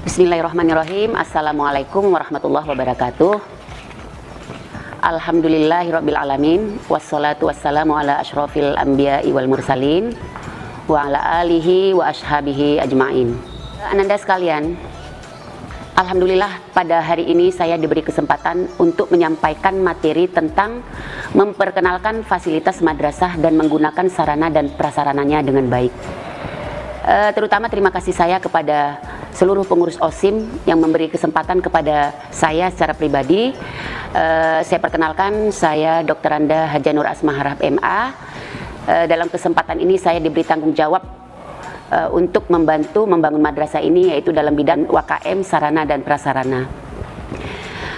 Bismillahirrahmanirrahim. Assalamualaikum warahmatullahi wabarakatuh. Alhamdulillahirabbil alamin, wassalatu wassalamu ala asyrofil anbiya'i wal mursalin wa ala alihi wa ashabihi ajmain. Ananda sekalian, alhamdulillah pada hari ini saya diberi kesempatan untuk menyampaikan materi tentang memperkenalkan fasilitas madrasah dan menggunakan sarana dan prasarananya dengan baik. Terutama terima kasih saya kepada seluruh pengurus OSIM yang memberi kesempatan kepada saya secara pribadi. Saya perkenalkan, saya Dr. Anda Haja Nur Asma Harahap MA. Dalam kesempatan ini saya diberi tanggung jawab untuk membantu membangun madrasah ini, yaitu dalam bidang WKM, sarana dan prasarana.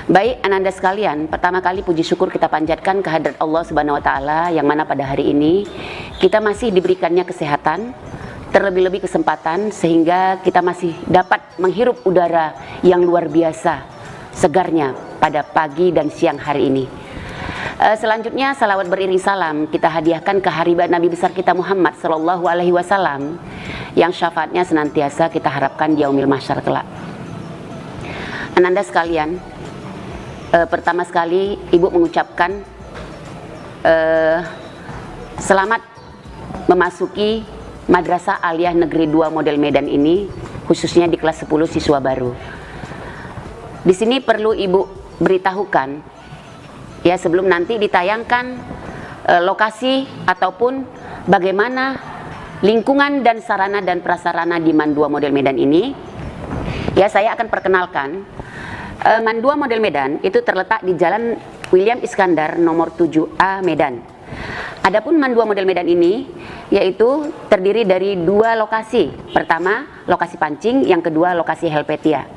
Baik Ananda sekalian, pertama kali puji syukur kita panjatkan kehadrat Allah Subhanahu wa taala yang mana pada hari ini kita masih diberikannya kesehatan, terlebih-lebih kesempatan sehingga kita masih dapat menghirup udara yang luar biasa segarnya pada pagi dan siang hari ini. Selanjutnya salawat beriring salam kita hadiahkan ke haribat Nabi besar kita Muhammad Sallallahu Alaihi Wasallam yang syafaatnya senantiasa kita harapkan di yaumil mahsyar kelak. Ananda sekalian, pertama sekali Ibu mengucapkan selamat memasuki Madrasah Aliyah Negeri 2 Model Medan ini, khususnya di kelas 10 siswa baru. Di sini perlu Ibu beritahukan, ya sebelum nanti ditayangkan lokasi ataupun bagaimana lingkungan dan sarana dan prasarana di MAN 2 Model Medan ini, ya saya akan perkenalkan. MAN 2 Model Medan itu terletak di Jalan William Iskandar nomor 7A Medan. Adapun MAN 2 Model Medan ini yaitu terdiri dari dua lokasi. Pertama, lokasi pancing, yang kedua lokasi Helvetia.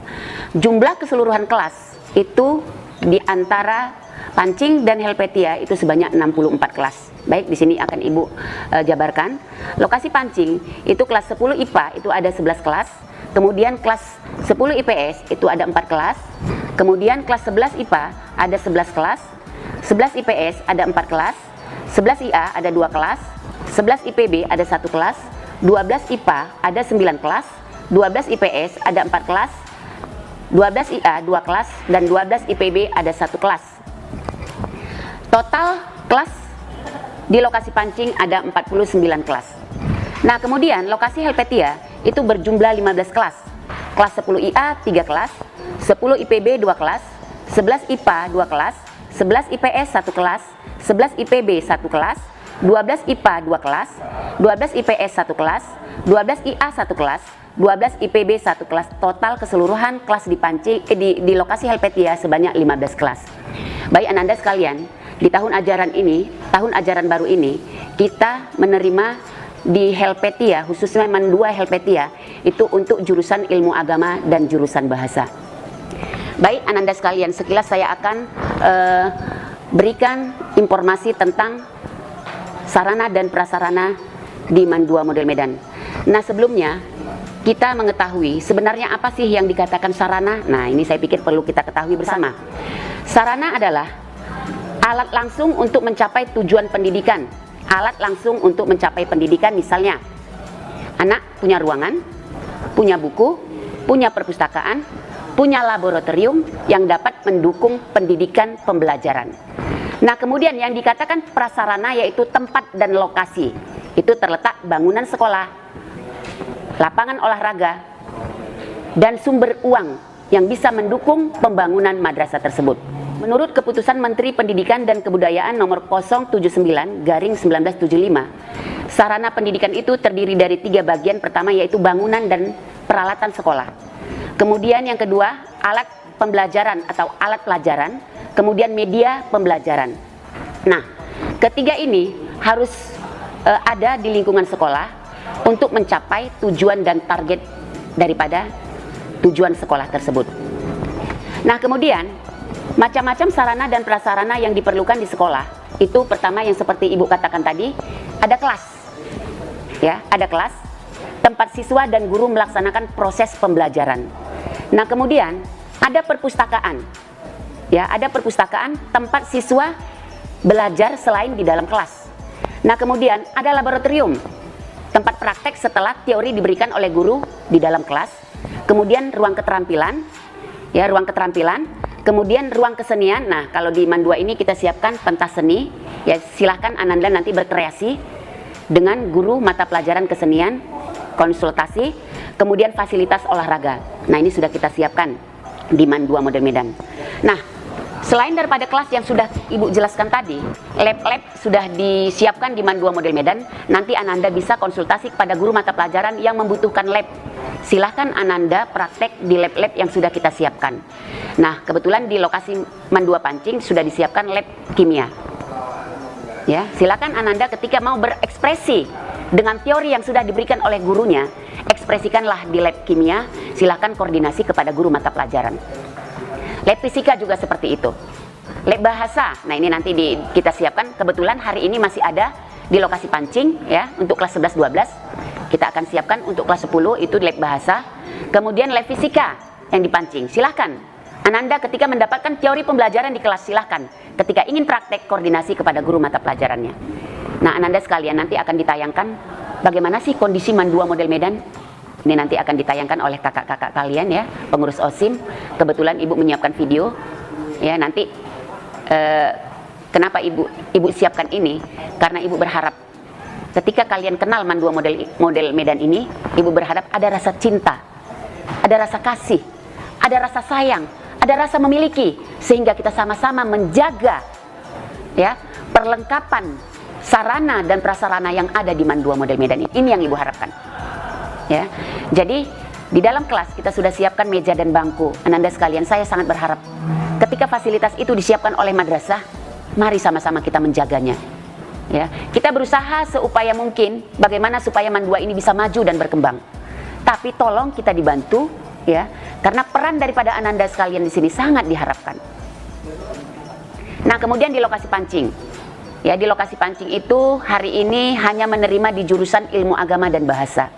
Jumlah keseluruhan kelas itu di antara pancing dan Helvetia itu sebanyak 64 kelas. Baik, di sini akan Ibu jabarkan. Lokasi pancing itu kelas 10 IPA itu ada 11 kelas. Kemudian kelas 10 IPS itu ada 4 kelas. Kemudian kelas 11 IPA ada 11 kelas. 11 IPS ada 4 kelas. 11 IA ada 2 kelas, 11 IPB ada 1 kelas, 12 IPA ada 9 kelas, 12 IPS ada 4 kelas, 12 IA 2 kelas, dan 12 IPB ada 1 kelas. Total kelas di lokasi pancing ada 49 kelas. Nah kemudian lokasi Helvetia itu berjumlah 15 kelas. Kelas 10 IA 3 kelas, 10 IPB 2 kelas, 11 IPA 2 kelas, 11 IPS 1 kelas, 11 IPB 1 kelas, 12 IPA 2 kelas, 12 IPS 1 kelas, 12 IA 1 kelas, 12 IPB 1 kelas. Total keseluruhan kelas di pancing di lokasi Helvetia sebanyak 15 kelas. Baik Ananda sekalian, di tahun ajaran ini, tahun ajaran baru ini, kita menerima di Helvetia, khususnya MAN 2 Helvetia, itu untuk jurusan ilmu agama dan jurusan bahasa. Baik Ananda sekalian, sekilas saya akan berikan informasi tentang sarana dan prasarana di MAN 2 Model Medan. Nah sebelumnya kita mengetahui sebenarnya apa sih yang dikatakan sarana. Nah ini saya pikir perlu kita ketahui bersama. Sarana adalah alat langsung untuk mencapai tujuan pendidikan. Alat langsung untuk mencapai pendidikan, misalnya anak punya ruangan, punya buku, punya perpustakaan, punya laboratorium yang dapat mendukung pendidikan pembelajaran. Nah kemudian yang dikatakan prasarana yaitu tempat dan lokasi. Itu terletak bangunan sekolah, lapangan olahraga, dan sumber uang yang bisa mendukung pembangunan madrasah tersebut. Menurut keputusan Menteri Pendidikan dan Kebudayaan nomor 079/1975, sarana pendidikan itu terdiri dari 3 bagian. Pertama yaitu bangunan dan peralatan sekolah. Kemudian yang kedua, alat pembelajaran atau alat pelajaran. Kemudian media pembelajaran. Nah, ketiga ini harus ada di lingkungan sekolah untuk mencapai tujuan dan target daripada tujuan sekolah tersebut. Nah, kemudian macam-macam sarana dan prasarana yang diperlukan di sekolah. Itu pertama yang seperti Ibu katakan tadi, ada kelas. Ya, ada kelas, tempat siswa dan guru melaksanakan proses pembelajaran. Nah, kemudian ada perpustakaan. Ya, ada perpustakaan tempat siswa belajar selain di dalam kelas. Nah, kemudian ada laboratorium, tempat praktek setelah teori diberikan oleh guru di dalam kelas. kemudian ruang keterampilan, ya ruang keterampilan, kemudian ruang kesenian. Nah, kalau di MAN 2 ini kita siapkan pentas seni, ya silahkan Ananda nanti berkreasi dengan guru mata pelajaran kesenian, konsultasi, kemudian fasilitas olahraga. Nah, ini sudah kita siapkan di MAN 2 model Medan. Nah, selain daripada kelas yang sudah Ibu jelaskan tadi, lab-lab sudah disiapkan di MAN 2 model Medan. Nanti Ananda bisa konsultasi kepada guru mata pelajaran yang membutuhkan lab. Silahkan Ananda praktek di lab-lab yang sudah kita siapkan. Nah, kebetulan di lokasi MAN 2 Pancing sudah disiapkan lab kimia. Ya, silakan Ananda ketika mau berekspresi dengan teori yang sudah diberikan oleh gurunya, ekspresikanlah di lab kimia. Silakan koordinasi kepada guru mata pelajaran. Lab fisika juga seperti itu. Lab bahasa, nah ini nanti kita siapkan. Kebetulan hari ini masih ada di lokasi Pancing, ya, untuk kelas 11-12. Kita akan siapkan untuk kelas 10 itu lab bahasa. Kemudian lab fisika yang dipancing. Silahkan Ananda ketika mendapatkan teori pembelajaran di kelas, silahkan. Ketika ingin praktek, koordinasi kepada guru mata pelajarannya. Nah, Ananda sekalian, nanti akan ditayangkan bagaimana sih kondisi MAN 2 model Medan. Ini nanti akan ditayangkan oleh kakak-kakak kalian, ya, pengurus OSIM. Kebetulan Ibu menyiapkan video, ya. Nanti kenapa Ibu siapkan ini? Karena Ibu berharap ketika kalian kenal MAN 2 model Medan ini, Ibu berharap ada rasa cinta, ada rasa kasih, ada rasa sayang, ada rasa memiliki, sehingga kita sama-sama menjaga, ya, perlengkapan sarana dan prasarana yang ada di MAN 2 model Medan ini. Ini yang Ibu harapkan. Ya, jadi di dalam kelas kita sudah siapkan meja dan bangku. Ananda sekalian, saya sangat berharap ketika fasilitas itu disiapkan oleh madrasah, mari sama-sama kita menjaganya. Ya, kita berusaha seupaya mungkin bagaimana supaya MAN 2 ini bisa maju dan berkembang. Tapi tolong kita dibantu, ya, karena peran daripada Ananda sekalian di sini sangat diharapkan. Nah, kemudian di lokasi Pancing, ya, di lokasi Pancing itu hari ini hanya menerima di jurusan ilmu agama dan bahasa.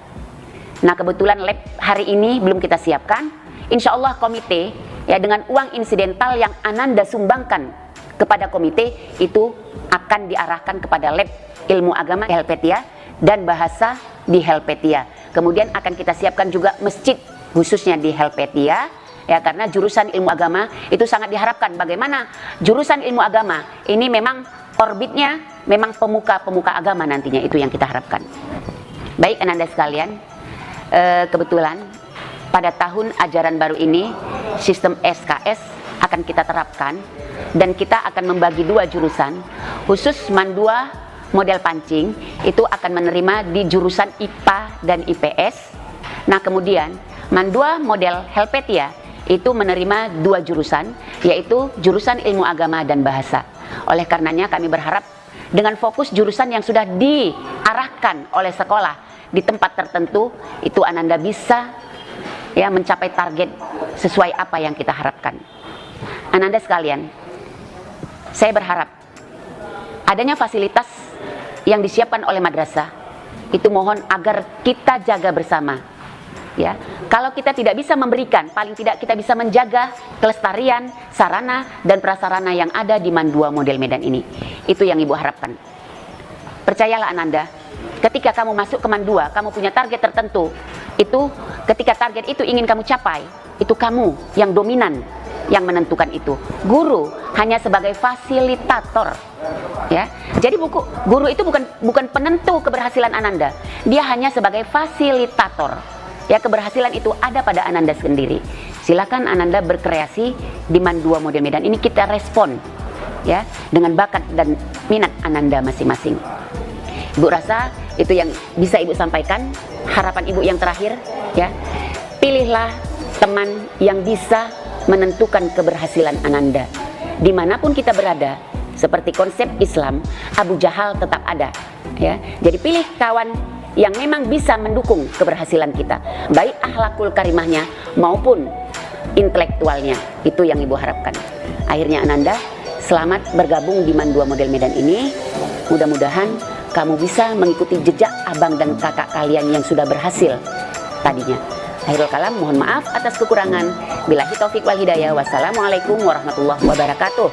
Nah, kebetulan lab hari ini belum kita siapkan. Insya Allah komite, ya, dengan uang insidental yang Ananda sumbangkan kepada komite itu akan diarahkan kepada lab ilmu agama Helvetia dan bahasa di Helvetia. Kemudian akan kita siapkan juga masjid khususnya di Helvetia, ya, karena jurusan ilmu agama itu sangat diharapkan. Bagaimana jurusan ilmu agama ini memang orbitnya memang pemuka-pemuka agama nantinya, itu yang kita harapkan. Baik Ananda sekalian, kebetulan pada tahun ajaran baru ini sistem SKS akan kita terapkan dan kita akan membagi 2 jurusan. Khusus MAN 2 model Pancing itu akan menerima di jurusan IPA dan IPS. Nah, kemudian MAN 2 model Helvetia itu menerima 2 jurusan, yaitu jurusan ilmu agama dan bahasa. Oleh karenanya kami berharap dengan fokus jurusan yang sudah diarahkan oleh sekolah di tempat tertentu, itu Ananda bisa, ya, mencapai target sesuai apa yang kita harapkan. Ananda sekalian, saya berharap adanya fasilitas yang disiapkan oleh madrasah itu mohon agar kita jaga bersama, ya. Kalau kita tidak bisa memberikan, paling tidak kita bisa menjaga kelestarian sarana dan prasarana yang ada di MAN 2 model Medan ini. Itu yang Ibu harapkan. Percayalah Ananda, ketika kamu masuk ke MAN 2, kamu punya target tertentu. Itu ketika target itu ingin kamu capai, itu kamu yang dominan yang menentukan itu. Guru hanya sebagai fasilitator, ya. Jadi guru itu bukan penentu keberhasilan Ananda. Dia hanya sebagai fasilitator. Ya, keberhasilan itu ada pada Ananda sendiri. Silakan Ananda berkreasi di MAN 2 model Medan ini, kita respon, ya, dengan bakat dan minat Ananda masing-masing. Ibu rasa itu yang bisa Ibu sampaikan. Harapan Ibu yang terakhir, ya, pilihlah teman yang bisa menentukan keberhasilan Ananda. Dimanapun kita berada, seperti konsep Islam, Abu Jahal tetap ada, ya. Jadi pilih kawan yang memang bisa mendukung keberhasilan kita, baik akhlakul karimahnya maupun intelektualnya. Itu yang Ibu harapkan. Akhirnya Ananda selamat bergabung di MAN 2 model Medan ini. Mudah-mudahan kamu bisa mengikuti jejak abang dan kakak kalian yang sudah berhasil tadinya. Akhirul kalam, mohon maaf atas kekurangan. Billahi taufik wal hidayah. Wassalamualaikum warahmatullahi wabarakatuh.